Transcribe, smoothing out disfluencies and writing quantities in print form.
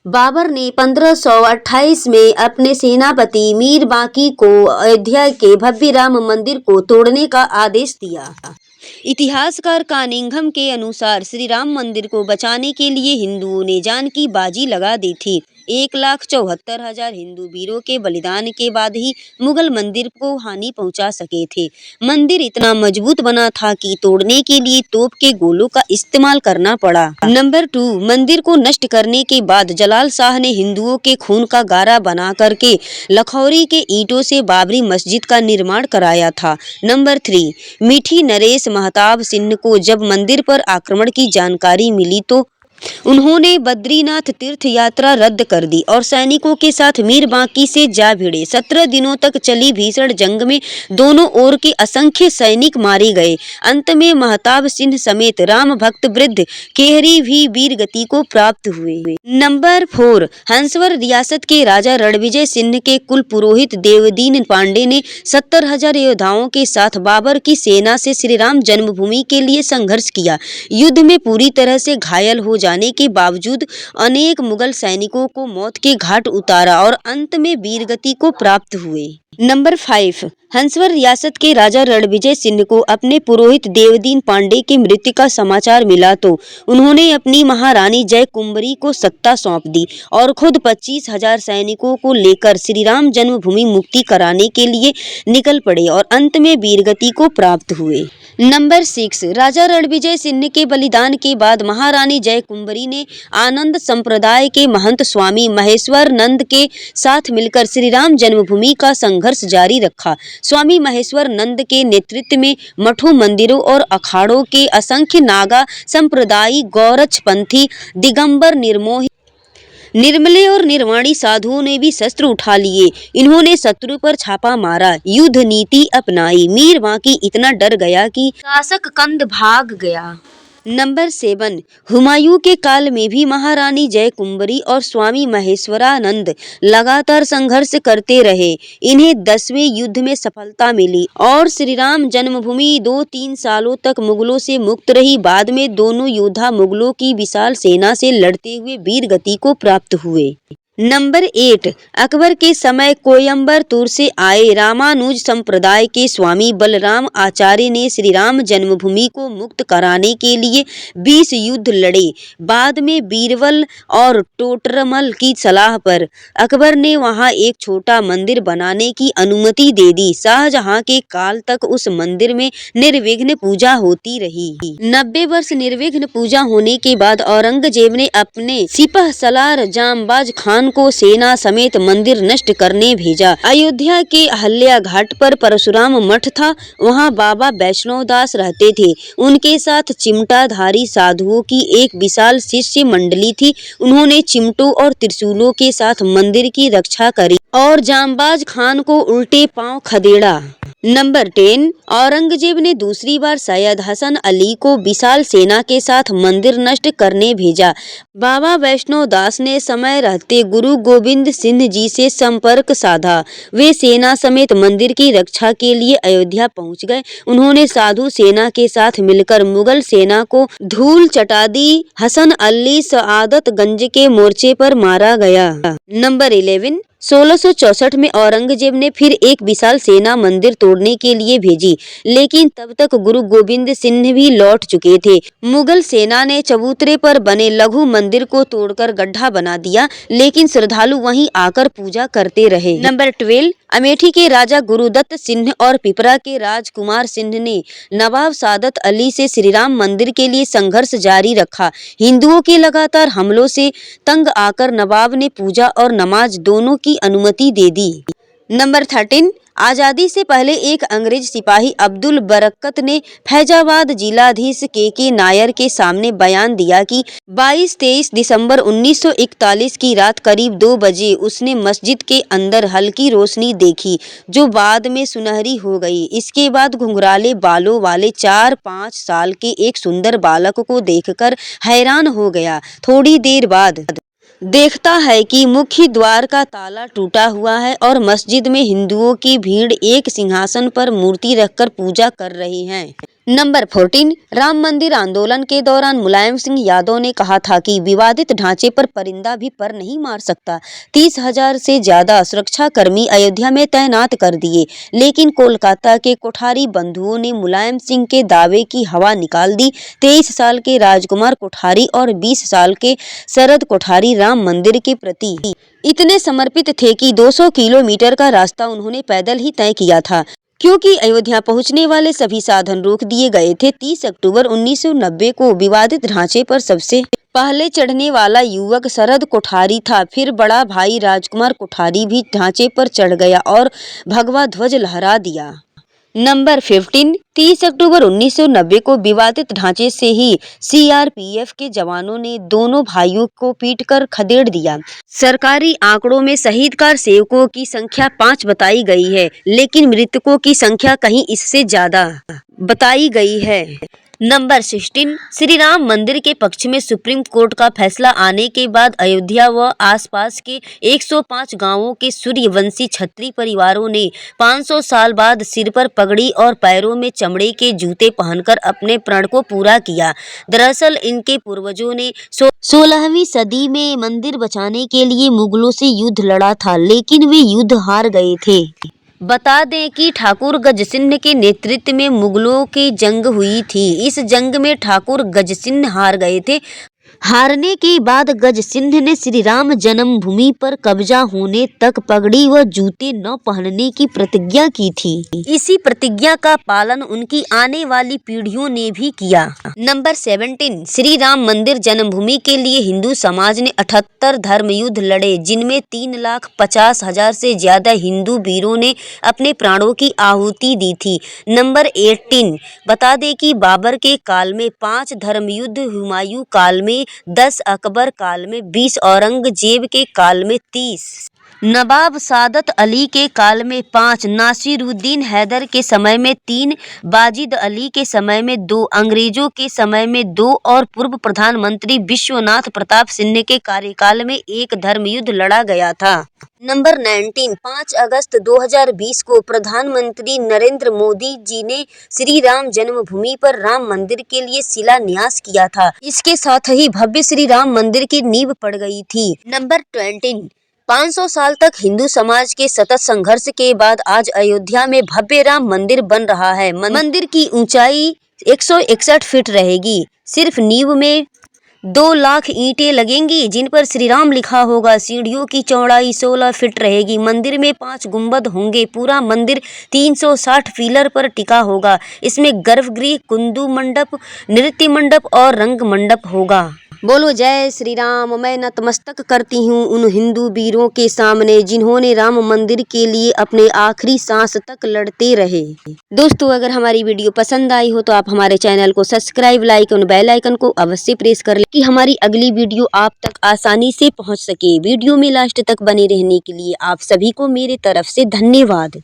बाबर ने 1528 में अपने सेनापति मीर बांकी को अयोध्या के भव्य राम मंदिर को तोड़ने का आदेश दिया। इतिहासकार कानिंघम के अनुसार श्री राम मंदिर को बचाने के लिए हिंदुओं ने जान की बाजी लगा दी थी। 1,74,000 हिंदू वीरों के बलिदान के बाद ही मुगल मंदिर को हानि पहुंचा सके थे। मंदिर इतना मजबूत बना था कि तोड़ने के लिए तोप के गोलों का इस्तेमाल करना पड़ा। नंबर 2, मंदिर को नष्ट करने के बाद जलाल शाह ने हिंदुओं के खून का गारा बना करके लखौरी के ईंटों से बाबरी मस्जिद का निर्माण कराया था। नंबर 3, मीठी नरेश महताब सिंह को जब मंदिर पर आक्रमण की जानकारी मिली तो उन्होंने बद्रीनाथ तीर्थ यात्रा रद्द कर दी और सैनिकों के साथ मीर बांकी से जा भिड़े। 17 दिनों तक चली भीषण जंग में दोनों ओर के असंख्य सैनिक मारे गए। अंत में महताब सिंह समेत राम भक्त वृद्ध केहरी भी वीर गति को प्राप्त हुए। नंबर 4, हंसवर रियासत के राजा रणविजय सिंह के कुल पुरोहित देवदीन पांडे ने 70,000 योद्धाओं के साथ बाबर की सेना से श्री राम जन्मभूमि के लिए संघर्ष किया। युद्ध में पूरी तरह से घायल हो जाने के बावजूद अनेक मुगल सैनिकों को मौत के घाट उतारा और अंत में वीरगति को प्राप्त हुए। नंबर 5, हंसवर रियासत के राजा रणविजय सिंह को अपने पुरोहित देवदीन पांडे की मृत्यु का समाचार मिला तो उन्होंने अपनी महारानी जय कुंवरी को सत्ता सौंप दी और खुद 25,000 सैनिकों को लेकर श्री राम जन्मभूमि मुक्ति कराने के लिए निकल पड़े और अंत में वीरगति को प्राप्त हुए। नंबर 6, राजा रणविजय सिंह के बलिदान के बाद महारानी जय कुंवरी ने आनंद संप्रदाय के महंत स्वामी महेश्वर नंद के साथ मिलकर श्री राम जन्मभूमि का संघर्ष जारी रखा। स्वामी महेश्वर नंद के नेतृत्व में मठों, मंदिरों और अखाड़ों के असंख्य नागा संप्रदायी, गौरक्षपंथी, दिगंबर, निर्मले और निर्वाणी साधुओं ने भी शस्त्र उठा लिए। इन्होंने शत्रु पर छापा मारा, युद्ध नीति अपनाई। मीर बांकी इतना डर गया कि शासक कंद भाग गया। नंबर 7, हुमायूं के काल में भी महारानी जय कुंवरी और स्वामी महेश्वरानंद लगातार संघर्ष करते रहे। इन्हें 10वें युद्ध में सफलता मिली और श्री राम जन्मभूमि 2-3 सालों तक मुगलों से मुक्त रही। बाद में दोनों योद्धा मुगलों की विशाल सेना से लड़ते हुए वीरगति को प्राप्त हुए। नंबर 8, अकबर के समय कोयम्बटूर से आए रामानुज संप्रदाय के स्वामी बलराम आचार्य ने श्री राम जन्मभूमि को मुक्त कराने के लिए 20 युद्ध लड़े। बाद में बीरबल और टोडरमल की सलाह पर अकबर ने वहां एक छोटा मंदिर बनाने की अनुमति दे दी। शाहजहां के काल तक उस मंदिर में निर्विघ्न पूजा होती रही। 90 वर्ष निर्विघ्न पूजा होने के बाद औरंगजेब ने अपने सिपह सलार जांबाज खान को सेना समेत मंदिर नष्ट करने भेजा। अयोध्या के अहल्या घाट पर परशुराम मठ था। वहां बाबा वैष्णवदास रहते थे। उनके साथ चिमटाधारी साधुओं की एक विशाल शिष्य मंडली थी। उन्होंने चिमटों और त्रिशूलों के साथ मंदिर की रक्षा करी और जांबाज खान को उल्टे पांव खदेड़ा। नंबर 10, औरंगजेब ने दूसरी बार सैयद हसन अली को विशाल सेना के साथ मंदिर नष्ट करने भेजा। बाबा वैष्णवदास ने समय रहते गुरु गोविंद सिंह जी से संपर्क साधा। वे सेना समेत मंदिर की रक्षा के लिए अयोध्या पहुंच गए। उन्होंने साधु सेना के साथ मिलकर मुगल सेना को धूल चटा दी। हसन अली सआदतगंज के मोर्चे पर मारा गया। नंबर 11, 1664 में औरंगजेब ने फिर एक विशाल सेना मंदिर तोड़ने के लिए भेजी, लेकिन तब तक गुरु गोविंद सिंह भी लौट चुके थे। मुगल सेना ने चबूतरे पर बने लघु मंदिर को तोड़कर गड्ढा बना दिया, लेकिन श्रद्धालु वहीं आकर पूजा करते रहे। नंबर 12, अमेठी के राजा गुरुदत्त सिंह और पिपरा के राजकुमार सिंह ने नवाब सादत अली से श्रीराम मंदिर के लिए संघर्ष जारी रखा। हिंदुओं के लगातार हमलों से तंग आकर नवाब ने पूजा और नमाज दोनों की अनुमति दे दी। नंबर 13, आज़ादी से पहले एक अंग्रेज सिपाही अब्दुल बरकत ने फैजाबाद जिलाधीश के नायर के सामने बयान दिया कि 22-23 दिसंबर 1941 की रात करीब 2 बजे उसने मस्जिद के अंदर हल्की रोशनी देखी जो बाद में सुनहरी हो गई। इसके बाद घुंघराले बालों वाले 4-5 साल के एक सुंदर बालक को देखकर हैरान हो गया। थोड़ी देर बाद देखता है कि मुख्य द्वार का ताला टूटा हुआ है और मस्जिद में हिंदुओं की भीड़ एक सिंहासन पर मूर्ति रखकर पूजा कर रही है। नंबर 14 राम मंदिर आंदोलन के दौरान मुलायम सिंह यादव ने कहा था कि विवादित ढांचे पर परिंदा भी पर नहीं मार सकता। 30,000 से ज्यादा सुरक्षाकर्मी अयोध्या में तैनात कर दिए, लेकिन कोलकाता के कोठारी बंधुओं ने मुलायम सिंह के दावे की हवा निकाल दी। 23 साल के राजकुमार कोठारी और 20 साल के शरद कोठारी राम मंदिर के प्रति इतने समर्पित थे कि 200 किलोमीटर का रास्ता उन्होंने पैदल ही तय किया था, क्योंकि अयोध्या पहुंचने वाले सभी साधन रोक दिए गए थे। 30 अक्टूबर 1990 को विवादित ढांचे पर सबसे पहले चढ़ने वाला युवक शरद कोठारी था। फिर बड़ा भाई राजकुमार कोठारी भी ढांचे पर चढ़ गया और भगवा ध्वज लहरा दिया। नंबर 15 30 अक्टूबर 1990 को विवादित ढांचे से ही सीआरपीएफ के जवानों ने दोनों भाइयों को पीटकर खदेड़ दिया। सरकारी आंकड़ों में शहीद सेवकों की संख्या 5 बताई गई है, लेकिन मृतकों की संख्या कहीं इससे ज्यादा बताई गई है। नंबर 16 श्री राम मंदिर के पक्ष में सुप्रीम कोर्ट का फैसला आने के बाद अयोध्या व आसपास के 105 गांवों के सूर्यवंशी क्षत्रिय परिवारों ने 500 साल बाद सिर पर पगड़ी और पैरों में चमड़े के जूते पहनकर अपने प्रण को पूरा किया। दरअसल इनके पूर्वजों ने 16वीं सदी में मंदिर बचाने के लिए मुगलों से युद्ध लड़ा था, लेकिन वे युद्ध हार गए थे। बता दें कि ठाकुर गजसिंह के नेतृत्व में मुगलों की जंग हुई थी। इस जंग में ठाकुर गजसिंह हार गए थे। हारने के बाद गजसिंह ने श्री राम जन्मभूमि पर कब्जा होने तक पगड़ी व जूते न पहनने की प्रतिज्ञा की थी। इसी प्रतिज्ञा का पालन उनकी आने वाली पीढ़ियों ने भी किया। नंबर 17 श्री राम मंदिर जन्मभूमि के लिए हिंदू समाज ने 78 धर्म युद्ध लड़े, जिनमें 3,50,000 से ज्यादा हिंदू वीरों ने अपने प्राणों की आहुति दी थी। नंबर 18 बता दें कि बाबर के काल में 5 धर्म युद्ध, हुमायूं काल में 10, अकबर काल में 20, औरंगजेब के काल में 30, नवाब सादत अली के काल में 5, नासिरुद्दीन हैदर के समय में 3, बाजिद अली के समय में 2, अंग्रेजों के समय में 2 और पूर्व प्रधानमंत्री विश्वनाथ प्रताप सिंह के कार्यकाल में 1 धर्मयुद्ध लड़ा गया था। नंबर 19 5 अगस्त 2020 को प्रधानमंत्री नरेंद्र मोदी जी ने श्री राम जन्मभूमि पर राम मंदिर के लिए शिलान्यास किया था। इसके साथ ही भव्य श्री राम मंदिर की नींव पड़ गई थी। नंबर 20 500 साल तक हिंदू समाज के सतत संघर्ष के बाद आज अयोध्या में भव्य राम मंदिर बन रहा है। मंदिर की ऊंचाई 161 फीट रहेगी। सिर्फ नींव में 2 लाख ईंटें लगेंगी, जिन पर श्री राम लिखा होगा। सीढ़ियों की चौड़ाई 16 फीट रहेगी। मंदिर में 5 गुंबद होंगे। पूरा मंदिर 360 पिलर पर टिका होगा। इसमें गर्भगृह, कुंदू मंडप, नृत्य मंडप और रंग मंडप होगा। बोलो जय श्री राम। मैं नतमस्तक करती हूँ उन हिंदू वीरों के सामने जिन्होंने राम मंदिर के लिए अपने आखिरी सांस तक लड़ते रहे। दोस्तों, अगर हमारी वीडियो पसंद आई हो तो आप हमारे चैनल को सब्सक्राइब, लाइक और बेल आइकन को अवश्य प्रेस कर लें कि हमारी अगली वीडियो आप तक आसानी से पहुँच सके। वीडियो में लास्ट तक बने रहने के लिए आप सभी को मेरे तरफ से धन्यवाद।